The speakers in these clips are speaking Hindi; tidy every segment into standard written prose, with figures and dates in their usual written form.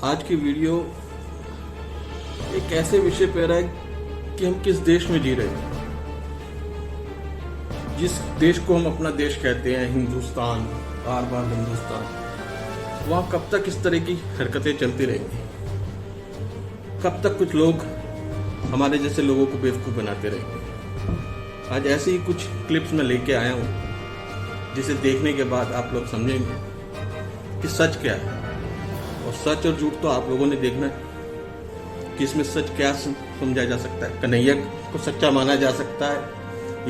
आज की वीडियो एक ऐसे विषय पर है कि हम किस देश में जी रहे हैं। जिस देश को हम अपना देश कहते हैं, हिंदुस्तान, बार बार हिंदुस्तान, वहाँ कब तक इस तरह की हरकतें चलती रहेंगी? कब तक कुछ लोग हमारे जैसे लोगों को बेवकूफ़ बनाते रहेंगे? आज ऐसी ही कुछ क्लिप्स में लेके आया हूँ जिसे देखने के बाद आप लोग समझेंगे कि सच क्या है। और सच और झूठ तो आप लोगों ने देखना है कि इसमें सच क्या समझा जा सकता है। कन्हैया को सच्चा माना जा सकता है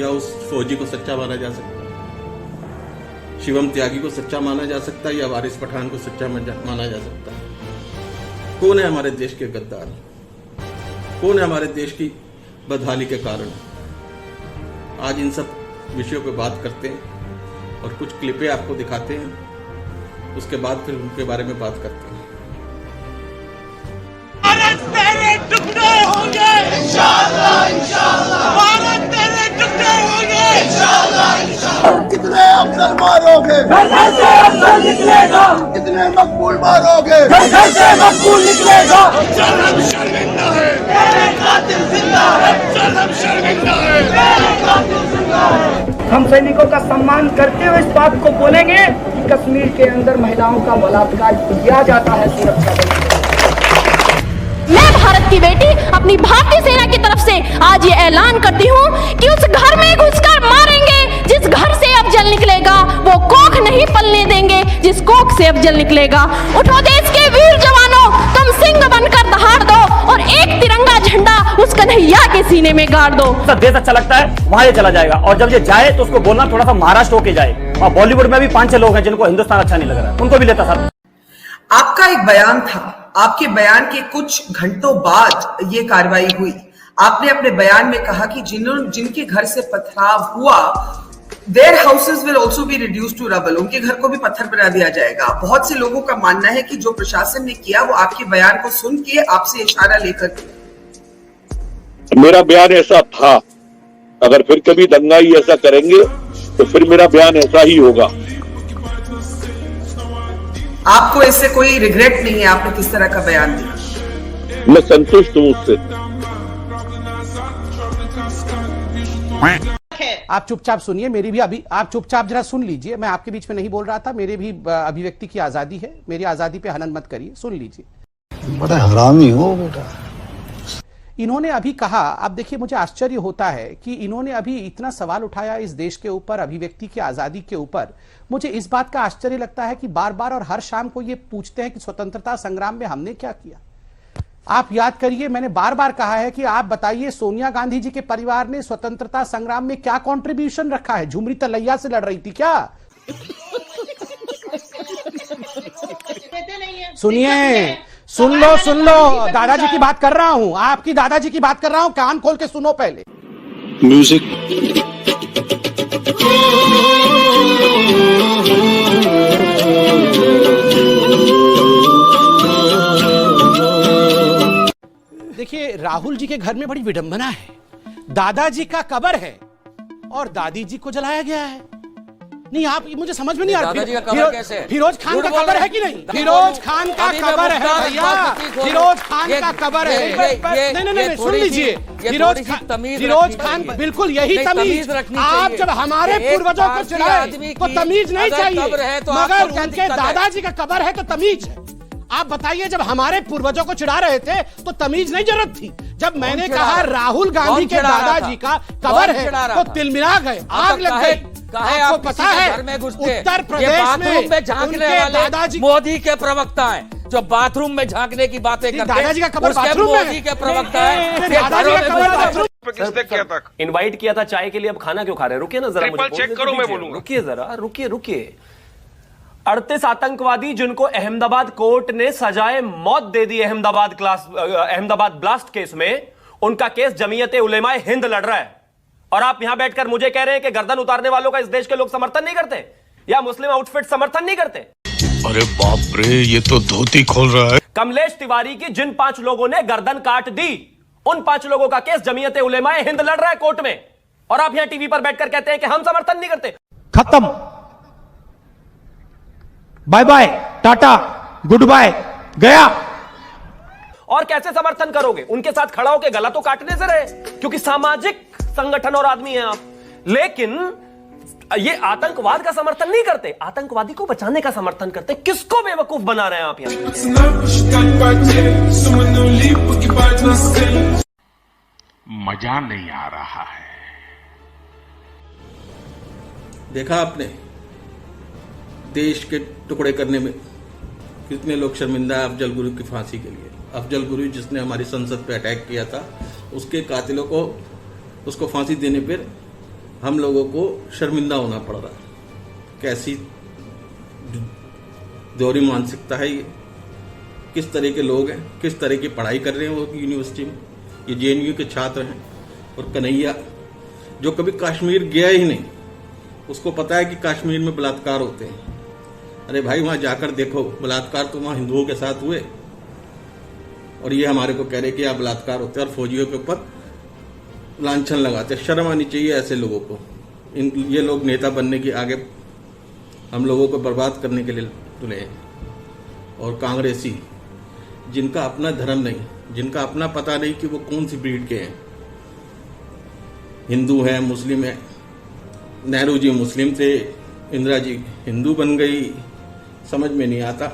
या उस फौजी को सच्चा माना जा सकता है, शिवम त्यागी को सच्चा माना जा सकता है या वारिस पठान को सच्चा माना जा सकता है। कौन है हमारे देश के गद्दार? कौन है हमारे देश की बदहाली के कारण? आज इन सब विषयों पे बात करते हैं और कुछ क्लिपें आपको दिखाते हैं, उसके बाद फिर उनके बारे में बात करते हैं। भारत तेरे टुकड़े होंगे इंशाअल्लाह, इंशाअल्लाह। भारत तेरे टुकड़े होंगे इंशाअल्लाह, इंशाअल्लाह। कितने अफजल मारोगे? घर से अफजल निकलेगा। कितने मकबूल मारोगे? घर से मकबूल निकलेगा। चल हम शर्मिंदा है, तेरे कातिल जिंदा है। चल हम शर्मिंदा है, तेरे कातिल जिंदा है। हम सैनिकों का सम्मान करते हुए इस बात को बोलेंगे कि कश्मीर के अंदर महिलाओं का बलात्कार किया जाता है सुरक्षा बल। मैं भारत की बेटी अपनी भारतीय सेना की तरफ से आज ये ऐलान करती हूँ कि उस घर में घुसकर मारेंगे जिस घर से अफजल निकलेगा। वो कोख नहीं पलने देंगे जिस कोख से अफजल निकलेगा। उठो देश के वीर जवानों, तुम सिंह बनकर दहाड़ दो और एक तिरंगा झंडा उस कन्हैया के सीने में गाड़ दो। देश अच्छा लगता है वहां ये चला जाएगा, और जब ये जाए तो उसको बोलना थोड़ा सा महाराष्ट्र होके जाए। और बॉलीवुड में भी 5-6 लोग हैं जिनको हिंदुस्तान अच्छा नहीं लग रहा है, उनको भी लेता साथ। आपका एक बयान था, आपके बयान के कुछ घंटों बाद ये कार्रवाई हुई। आपने अपने बयान में कहा कि जिनके घर से पथराव हुआ, their houses will also be reduced to rubble, उनके घर को भी पत्थर बना दिया जाएगा। बहुत से लोगों का मानना है कि जो प्रशासन ने किया वो आपके बयान को सुन के आपसे इशारा लेकर। मेरा बयान ऐसा था, अगर फिर कभी दंगाई ऐसा करेंगे तो फिर मेरा बयान ऐसा ही होगा। आपको इससे कोई रिग्रेट नहीं है आपने किस तरह का बयान दिया? मैं संतुष्ट हूं उससे। आप चुपचाप सुनिए, मेरी भी अभी आप चुपचाप जरा सुन लीजिए। मैं आपके बीच में नहीं बोल रहा था, मेरे भी अभिव्यक्ति की आजादी है, मेरी आजादी पे हनन मत करिए, सुन लीजिए। बड़ा हरामी हो बेटा। इन्होंने अभी कहा, अब देखिए मुझे आश्चर्य होता है कि इन्होंने अभी इतना सवाल उठाया इस देश के ऊपर, अभिव्यक्ति की आजादी के ऊपर। मुझे इस बात का आश्चर्य लगता है कि बार बार और हर शाम को ये पूछते हैं कि स्वतंत्रता संग्राम में हमने क्या किया। आप याद करिए, मैंने बार बार कहा है कि आप बताइए सोनिया गांधी जी के परिवार ने स्वतंत्रता संग्राम में क्या कंट्रीब्यूशन रखा है? झुमरी तलैया से लड़ रही थी क्या? सुनिए, सुन लो, दादाजी की बात कर रहा हूं, आपकी दादाजी की बात कर रहा हूं, कान खोल के सुनो पहले। म्यूजिक। देखिए, राहुल जी के घर में बड़ी विडंबना है। दादाजी का कब्र है और दादी जी को जलाया गया है। नहीं, आप मुझे समझ में नहीं आ रहा। फिरोज खान का कब्र है कि नहीं? फिरोज खान का कब्र है भैया, फिरोज खान का कब्र है। नहीं, सुन लीजिए, फिरोज खान, बिल्कुल यही तमीज। आप जब हमारे पूर्वजों को चिढ़ाए तो तमीज नहीं चाहिए, मगर उनके दादाजी का कब्र है तो तमीज है। आप बताइए, जब हमारे पूर्वजों को चिढ़ा रहे थे तो तमीज नहीं जरूरत थी। जब मैंने कहा राहुल गांधी के दादाजी का कब्र है तो तिलमिला गए, आग लग गई। आपको पता है उत्तर प्रदेश में झांकने वाले दादाजी मोदी के प्रवक्ता हैं, जो बाथरूम में झांकने की बातें करते हैं। दादाजी का कब्र बाथरूम में, मोदी के प्रवक्ता है। दादाजी का कब्र बाथरूम। किसने किया था? इनवाइट किया था चाय के लिए, अब खाना क्यों खा रहे हैं? रुकिए ना जरा, मुझे चेक करो, मैं बोलूंगा। रुकिए जरा, रुकिए। 38 आतंकवादी जिनको अहमदाबाद कोर्ट ने सजाए मौत दे दी अहमदाबाद ब्लास्ट केस में, उनका केस जमीयत उलेमाए हिंद लड़ रहा है। और आप यहां बैठकर मुझे कह रहे हैं कि गर्दन उतारने वालों का इस देश के लोग समर्थन नहीं करते, या मुस्लिम आउटफिट समर्थन नहीं करते। अरे बाप रे, ये तो धोती खोल रहा है। कमलेश तिवारी की जिन 5 लोगों ने गर्दन काट दी, उन 5 लोगों का केस जमीयत उलेमाए हिंद लड़ रहा है कोर्ट में, और आप यहां टीवी पर बैठकर कहते हैं कि हम समर्थन नहीं करते। खत्म, bye bye, tata, good bye, गया। और कैसे समर्थन करोगे? उनके साथ खड़ा होकर गला तो काटने से रहे, क्योंकि सामाजिक संगठन और आदमी हैं आप। लेकिन ये आतंकवाद का समर्थन नहीं करते, आतंकवादी को बचाने का समर्थन करते। किसको बेवकूफ बना रहे हैं आप यहां? मजा नहीं आ रहा है। देखा आपने देश के टुकड़े करने में कितने लोग शर्मिंदा है अफजल गुरु की फांसी के लिए। अफजल गुरु जिसने हमारी संसद पे अटैक किया था, उसके कातिलों को उसको फांसी देने पर हम लोगों को शर्मिंदा होना पड़ रहा है। कैसी दोहरी मानसिकता है ये? किस तरह के लोग हैं, किस तरह की पढ़ाई कर रहे हैं वो यूनिवर्सिटी में? ये जेएनयू के छात्र हैं। और कन्हैया जो कभी कश्मीर गया ही नहीं, उसको पता है कि कश्मीर में बलात्कार होते हैं। अरे भाई वहां जाकर देखो, बलात्कार तो वहां हिंदुओं के साथ हुए, और ये हमारे को कह रहे कि यहाँ बलात्कार होते हैं और फौजियों के ऊपर लांछन लगाते। शर्म आनी चाहिए ऐसे लोगों को। ये लोग नेता बनने की आगे हम लोगों को बर्बाद करने के लिए तुले हैं। और कांग्रेसी जिनका अपना धर्म नहीं, जिनका अपना पता नहीं कि वो कौन सी ब्रीड के हैं, हिंदू हैं, मुस्लिम हैं। नेहरू जी मुस्लिम थे, इंदिरा जी हिंदू बन गई। समझ में नहीं आता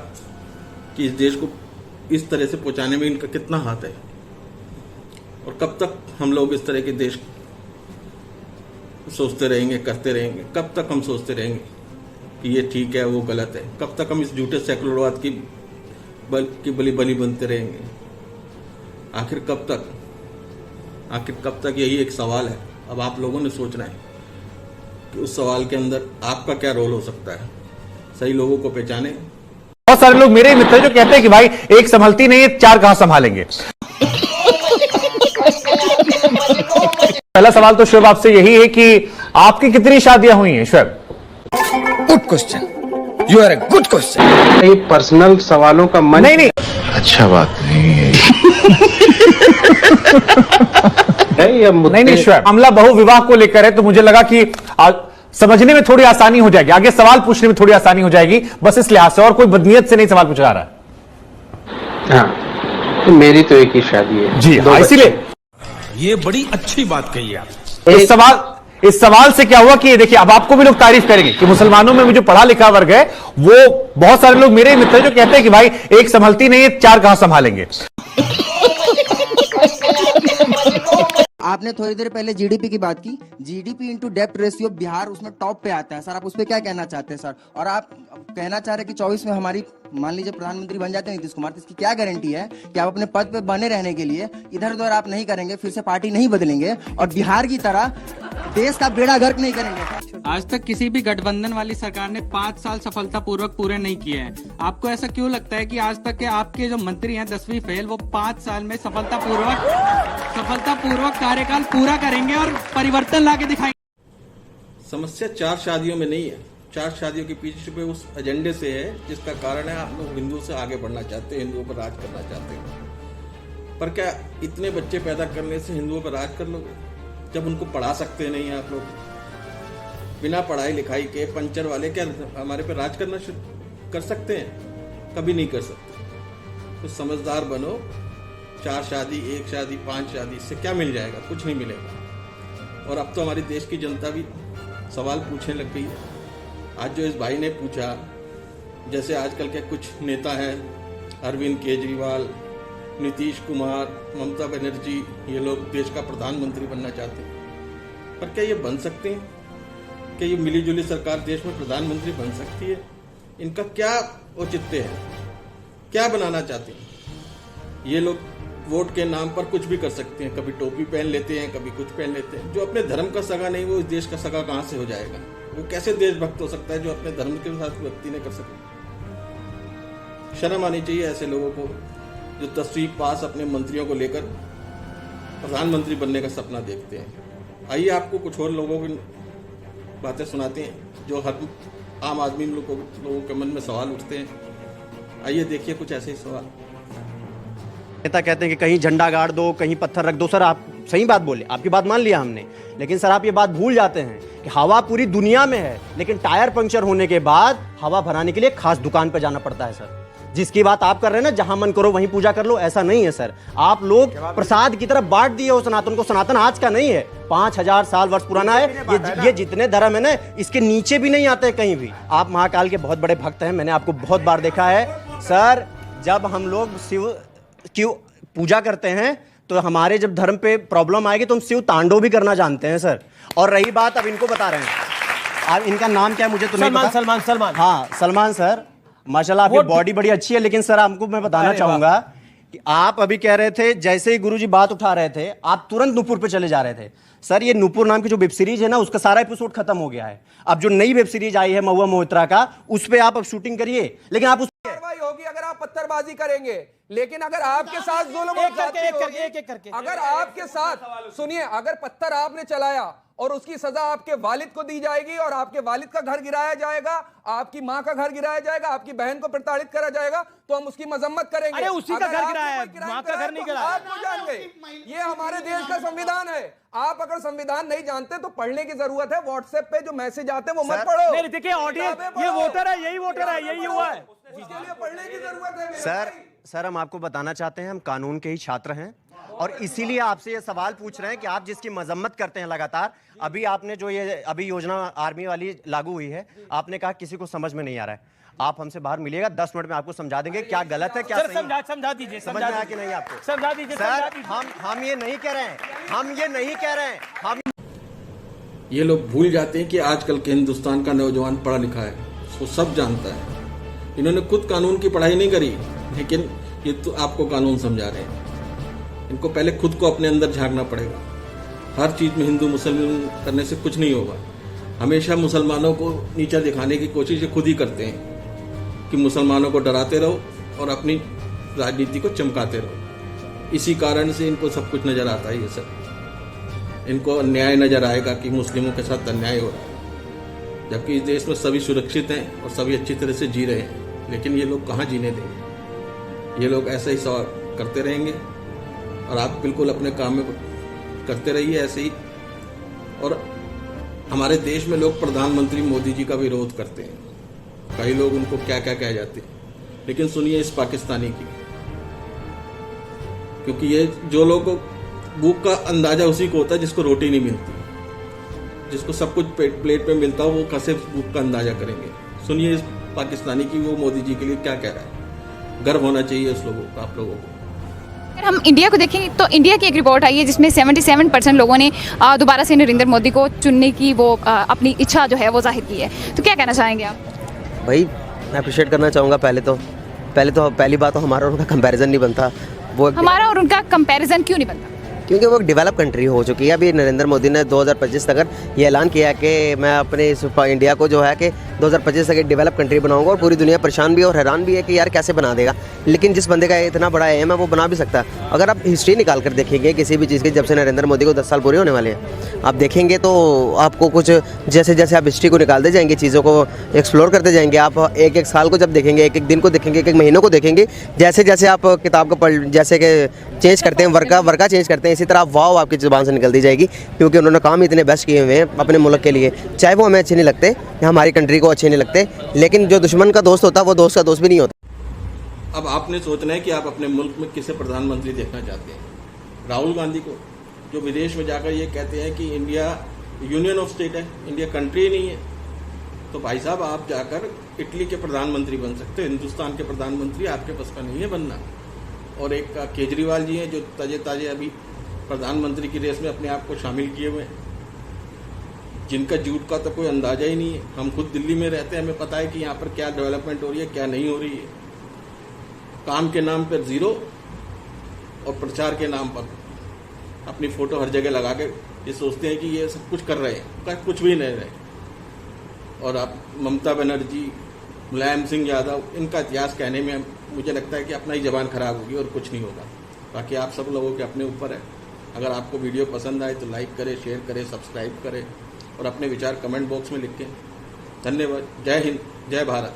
कि इस देश को इस तरह से पहुंचाने में इनका कितना हाथ है। और कब तक हम लोग इस तरह के देश सोचते रहेंगे, करते रहेंगे? कब तक हम सोचते रहेंगे कि ये ठीक है, वो गलत है? कब तक हम इस झूठे सेकुलरवाद की बली बनते रहेंगे? आखिर कब तक? यही एक सवाल है। अब आप लोगों ने सोचना है कि उस सवाल के अंदर आपका क्या रोल हो सकता है। सही लोगों को पहचाने। बहुत सारे लोग मेरे मित्र जो कहते हैं कि भाई एक संभलती नहीं है, चार कहां संभालेंगे। पहला सवाल तो शुएब आपसे यही है कि आपकी कितनी शादियां हुई हैं Shoaib? Good question, you are a good question. ये पर्सनल सवालों का मन नहीं। अच्छा बात नहीं है। नहीं शुएब, मामला बहु विवाह को लेकर है, तो मुझे लगा कि समझने में थोड़ी आसानी हो जाएगी, आगे सवाल पूछने में थोड़ी आसानी हो जाएगी, बस इस लिहाज से। और कोई बदनीयत से नहीं सवाल पूछा जा रहा है। हाँ, तो मेरी तो एक ही शादी है जी हाँ, इसीलिए ये बड़ी अच्छी बात कही आप। इस सवाल से क्या हुआ कि देखिए अब आपको भी लोग तारीफ करेंगे कि मुसलमानों में जो पढ़ा लिखा वर्ग है, वो बहुत सारे लोग मेरे मित्र जो कहते हैं कि भाई एक संभलती नहीं है, चार कहां संभालेंगे। आपने थोड़ी देर पहले जीडीपी की बात की, जीडीपी इंटू डेप्ट रेशियो बिहार उसमें टॉप पे आता है सर। आप उस पर क्या कहना चाहते हैं सर? और आप कहना चाह रहे हैं कि 24 में हमारी मान लीजिए प्रधानमंत्री बन जाते हैं नीतीश कुमार, तो इसकी क्या गारंटी है कि आप अपने पद पे बने रहने के लिए इधर उधर आप नहीं करेंगे, फिर से पार्टी नहीं बदलेंगे और बिहार की तरह देश का बेड़ा गर्क नहीं करेंगे? आज तक किसी भी गठबंधन वाली सरकार ने 5 साल सफलतापूर्वक पूरे नहीं किए हैं। आपको ऐसा क्यों लगता है कि आज तक के आपके जो मंत्री हैं 10वीं फेल, वो 5 साल में सफलतापूर्वक कार्यकाल पूरा करेंगे और परिवर्तन लाके दिखाएंगे? समस्या 4 शादियों में नहीं है। 4 शादियों के पीछे पे उस एजेंडे से है जिसका कारण है आप लोग हिंदुओं से आगे बढ़ना चाहते हैं, हिंदुओं पर राज करना चाहते हैं। पर क्या इतने बच्चे पैदा करने से हिंदुओं पर राज कर लोगे? जब उनको पढ़ा सकते नहीं आप लोग, बिना पढ़ाई लिखाई के पंचर वाले क्या हमारे पे राज करना कर सकते हैं? कभी नहीं कर सकते। तो समझदार बनो। 4 शादी, 1 शादी, 5 शादी, इससे क्या मिल जाएगा? कुछ नहीं मिलेगा। और अब तो हमारी देश की जनता भी सवाल पूछने लग गई है। आज जो इस भाई ने पूछा, जैसे आजकल के कुछ नेता हैं, अरविंद केजरीवाल, नीतीश कुमार, ममता बनर्जी, ये लोग देश का प्रधानमंत्री बनना चाहते हैं। पर क्या ये बन सकते हैं? क्या ये मिलीजुली सरकार देश में प्रधानमंत्री बन सकती है? इनका क्या औचित्य है? क्या बनाना चाहते हैं? ये लोग वोट के नाम पर कुछ भी कर सकते हैं। कभी टोपी पहन लेते हैं, कभी कुछ पहन लेते हैं। जो अपने धर्म का सगा नहीं, वो इस देश का सगा कहां से हो जाएगा? वो कैसे देशभक्त हो सकता है जो अपने धर्म के साथ व्यक्ति ने कर सके? शर्म आनी चाहिए ऐसे लोगों को जो 10वीं पास अपने मंत्रियों को लेकर प्रधानमंत्री बनने का सपना देखते हैं। आइए आपको कुछ और लोगों की बातें सुनाते हैं जो हर आम आदमी लोगों के मन में सवाल उठते हैं। आइए देखिए कुछ ऐसे ही सवाल। नेता कहते हैं कि कहीं झंडा गाड़ दो, कहीं पत्थर रख दो। सर आप सही बात बोले, आपकी बात मान लिया हमने, लेकिन सर आप ये बात भूल जाते हैं कि हवा पूरी दुनिया में है, लेकिन टायर पंक्चर होने के बाद हवा भराने के लिए खास दुकान पर जाना पड़ता है सर। जिसकी बात आप कर रहे हैं ना, जहां मन करो वहीं पूजा कर लो, ऐसा नहीं है सर। आप लोग प्रसाद की तरफ बांट दिए हो सनातन को। सनातन आज का नहीं है, 5000 साल वर्ष पुराना है। ये जितने धर्म है ना, इसके नीचे भी नहीं आते कहीं भी। आप महाकाल के बहुत बड़े भक्त हैं, मैंने आपको बहुत बार देखा है सर। जब हम लोग शिव की पूजा करते हैं तो हमारे जब धर्म पे प्रॉब्लम आएगी तो हम शिव तांडव भी करना जानते हैं सर। और रही बात, अब इनको बता रहे हैं, अब इनका नाम क्या है मुझे तो नहीं पता। सलमान। हाँ सलमान सर, माशाल्लाह आपकी बॉडी बड़ी अच्छी है। लेकिन सर आपको मैं बताना चाहूंगा कि आप अभी कह रहे थे, जैसे ही गुरुजी बात उठा रहे थे आप तुरंत नूपुर पे चले जा रहे थे। सर ये नूपुर नाम की जो वेब सीरीज है ना, उसका सारा एपिसोड खत्म हो गया है। अब जो नई वेब सीरीज आई है महुआ मोहित्रा का, उस पे आप अब शूटिंग करिए। लेकिन आप उस कार्रवाई होगी अगर आप पत्थरबाजी करेंगे। लेकिन अगर आपके साथ जुल्म अगर आपके साथ सुनिए, अगर पत्थर आपने चलाया और उसकी सजा आपके वालिद को दी जाएगी और आपके वालिद का घर गिराया जाएगा, आपकी मां का घर गिराया जाएगा, आपकी बहन को प्रताड़ित करा जाएगा, तो हम उसकी मजम्मत करेंगे। अरे उसी का घर गिराया है, मां का घर नहीं गिराया। आप क्यों जान गए? ये हमारे देश का संविधान है। आप अगर संविधान नहीं जानते तो पढ़ने की जरूरत है। व्हाट्सएप पे जो मैसेज आते हैं वो मत पढ़ो। नहीं देखिए ऑडियंस, ये वोटर है, यही वोटर है, यही हुआ है। उसके लिए पढ़ने की जरूरत है सर हम आपको बताना चाहते हैं, हम कानून के ही छात्र हैं और इसीलिए आपसे ये सवाल पूछ रहे हैं कि आप जिसकी मजम्मत करते हैं लगातार, अभी आपने जो ये अभी योजना आर्मी वाली लागू हुई है, आपने कहा किसी को समझ में नहीं आ रहा है। आप हमसे बाहर मिलिएगा, 10 मिनट में आपको समझा देंगे क्या गलत है क्या सही है। समझा दीजिए, समझ में आया कि नहीं आपको? समझा दीजिए सर। हम ये नहीं कह रहे हैं, हम ये नहीं कह रहे हैं। हम ये लोग भूल जाते हैं कि आजकल के हिंदुस्तान का नौजवान पढ़ा लिखा है, उसको सब जानता है। इन्होंने खुद कानून की पढ़ाई नहीं करी, लेकिन ये तो आपको कानून समझा रहे हैं। इनको पहले खुद को अपने अंदर झांकना पड़ेगा। हर चीज में हिंदू मुसलमान करने से कुछ नहीं होगा। हमेशा मुसलमानों को नीचा दिखाने की कोशिश ये खुद ही करते हैं कि मुसलमानों को डराते रहो और अपनी राजनीति को चमकाते रहो। इसी कारण से इनको सब कुछ नजर आता है। ये सब इनको अन्याय नजर आएगा कि मुस्लिमों के साथ अन्याय हो रहा है, जबकि इस देश में सभी सुरक्षित हैं और सभी अच्छी तरह से जी रहे हैं। लेकिन ये लोग कहाँ जीने देंगे? ये लोग ऐसा ही सवाल करते रहेंगे और आप बिल्कुल अपने काम में करते रहिए ऐसे ही। और हमारे देश में लोग प्रधानमंत्री मोदी जी का विरोध करते हैं, कई लोग उनको क्या क्या कह जाते हैं। लेकिन सुनिए इस पाकिस्तानी की, क्योंकि ये जो लोग भूख का अंदाजा उसी को होता है जिसको रोटी नहीं मिलती, जिसको सब कुछ प्लेट पे मिलता हो वो कैसे भूख का अंदाजा करेंगे। सुनिए इस पाकिस्तानी की, वो मोदी जी के लिए क्या कह रहा है। गर्व होना चाहिए उस लोगों को, आप लोगों को। अगर हम इंडिया को देखें तो इंडिया की एक रिपोर्ट आई है जिसमें 77% लोगों ने दोबारा से नरेंद्र मोदी को चुनने की वो अपनी इच्छा जो है वो जाहिर की है। तो क्या कहना चाहेंगे आप? भाई मैं अप्रिशिएट करना चाहूँगा। पहली बात तो हमारा और उनका कंपैरिजन नहीं बनता। वो हमारा और उनका कंपैरिजन क्यों नहीं बनता? क्योंकि वो एक डेवलप कंट्री हो चुकी है। अभी नरेंद्र मोदी ने 2025 तक ये ऐलान किया कि मैं अपने इस इंडिया को जो है कि 2025 तक एक डेवलप कंट्री बनाऊंगा, और पूरी दुनिया परेशान भी है और हैरान भी है कि यार कैसे बना देगा। लेकिन जिस बंदे का इतना बड़ा एम है वो बना भी सकता है। अगर आप हिस्ट्री निकाल कर देखेंगे किसी भी चीज़ की, जब से नरेंद्र मोदी को 10 साल पूरे होने वाले हैं, आप देखेंगे तो आपको कुछ जैसे जैसे आप हिस्ट्री को निकालते जाएंगे, चीज़ों को एक्सप्लोर करते जाएंगे, आप एक एक साल को जब देखेंगे, एक एक दिन को देखेंगे, एक एक महीनों को देखेंगे, जैसे जैसे आप किताब को जैसे कि चेंज करते हैं, वर्का चेंज करते हैं, इसी तरह वाव आपकी जुबान से निकलती जाएगी। क्योंकि उन्होंने काम इतने बेस्ट किए हुए हैं अपने मुल्क के लिए, चाहे वो हमें अच्छे नहीं लगते, हमारी कंट्री को अच्छे नहीं लगते, लेकिन जो दुश्मन का दोस्त होता है वो दोस्त का दोस्त भी नहीं होता। अब आपने सोचना है कि आप अपने मुल्क में किसे प्रधानमंत्री देखना चाहते हैं। राहुल गांधी को, जो विदेश में जाकर ये कहते हैं कि इंडिया यूनियन ऑफ स्टेट है, इंडिया कंट्री नहीं है। तो भाई साहब आप जाकर इटली के प्रधानमंत्री बन सकते हो, हिंदुस्तान के प्रधानमंत्री आपके पास का नहीं है बनना। और एक केजरीवाल जी हैं जो ताजे अभी प्रधानमंत्री की रेस में अपने आप को शामिल किए हुए हैं, जिनका झूठ का तो कोई अंदाजा ही नहीं है। हम खुद दिल्ली में रहते हैं, हमें पता है कि यहाँ पर क्या डेवलपमेंट हो रही है क्या नहीं हो रही है। काम के नाम पर जीरो और प्रचार के नाम पर अपनी फोटो हर जगह लगा के ये सोचते हैं कि ये सब कुछ कर रहे हैं, कुछ भी नहीं रहे। और आप ममता बनर्जी, मुलायम सिंह यादव, इनका इतिहास कहने में मुझे लगता है कि अपना ही जबान खराब होगी और कुछ नहीं होगा। बाकी आप सब लोगों के अपने ऊपर है। अगर आपको वीडियो पसंद आए तो लाइक करें, शेयर करें, सब्सक्राइब करें और अपने विचार कमेंट बॉक्स में लिखें। धन्यवाद। जय हिंद, जय भारत।